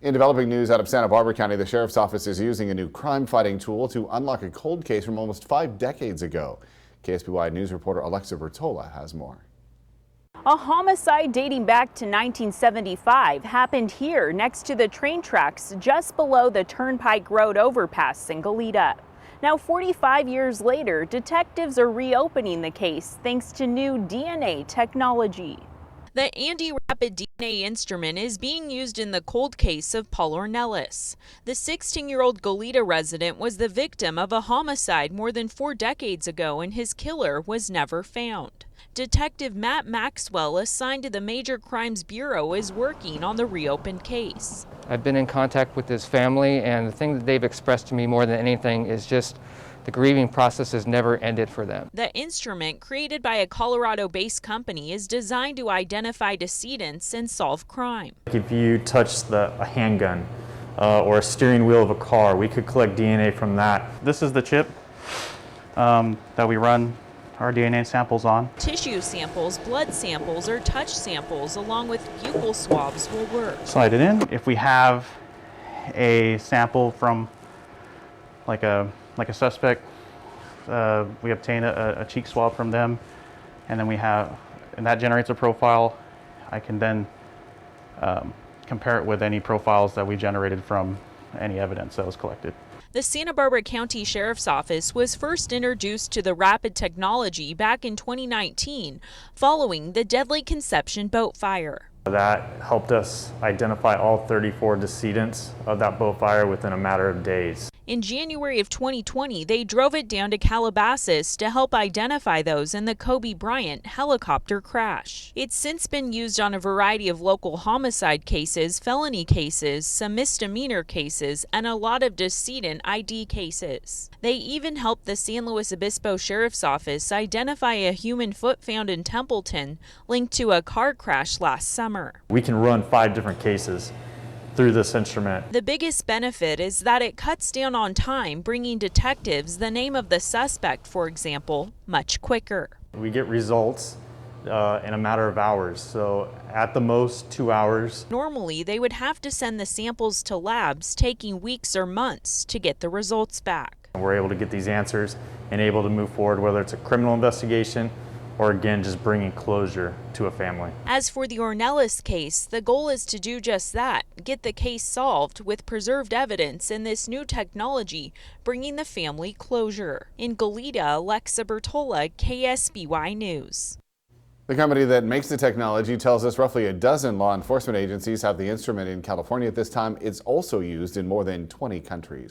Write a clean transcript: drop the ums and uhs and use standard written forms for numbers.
In developing news out of Santa Barbara County, the Sheriff's Office is using a new crime-fighting tool to unlock a cold case from almost 5 decades ago. KSBY News reporter Alexa Bertola has more. A homicide dating back to 1975 happened here next to the train tracks just below the Turnpike Road overpass in Goleta. Now, 45 years later, detectives are reopening the case thanks to new DNA technology. The Andy Rapid DNA instrument is being used in the cold case of Paul Ornelas. The 16-year-old Goleta resident was the victim of a homicide more than 4 decades ago, and his killer was never found. Detective Matt Maxwell, assigned to the Major Crimes Bureau, is working on the reopened case. I've been in contact with his family, and the thing that they've expressed to me more than anything is just the grieving process has never ended for them. The instrument, created by a Colorado-based company, is designed to identify decedents and solve crime. If you touch a handgun or a steering wheel of a car, we could collect DNA from that. This is the chip that we run our DNA samples on. Tissue samples, blood samples, or touch samples, along with buccal swabs will work. Slide it in. If we have a sample from like a suspect, we obtain a cheek swab from them, and then and that generates a profile. I can then compare it with any profiles that we generated from any evidence that was collected. The Santa Barbara County Sheriff's Office was first introduced to the rapid technology back in 2019, following the deadly Conception boat fire. That helped us identify all 34 decedents of that boat fire within a matter of days. In January of 2020, they drove it down to Calabasas to help identify those in the Kobe Bryant helicopter crash. It's since been used on a variety of local homicide cases, felony cases, some misdemeanor cases, and a lot of decedent ID cases. They even helped the San Luis Obispo Sheriff's Office identify a human foot found in Templeton linked to a car crash last summer. We can run 5 different cases through this instrument. The biggest benefit is that it cuts down on time, bringing detectives the name of the suspect, for example, much quicker. We get results in a matter of hours, so at the most 2 hours. Normally, they would have to send the samples to labs, taking weeks or months to get the results back. We're able to get these answers and able to move forward, whether it's a criminal investigation or again, just bringing closure to a family. As for the Ornelas case, the goal is to do just that, get the case solved with preserved evidence and this new technology, bringing the family closure. In Goleta, Alexa Bertola, KSBY News. The company that makes the technology tells us roughly a dozen law enforcement agencies have the instrument in California at this time. It's also used in more than 20 countries.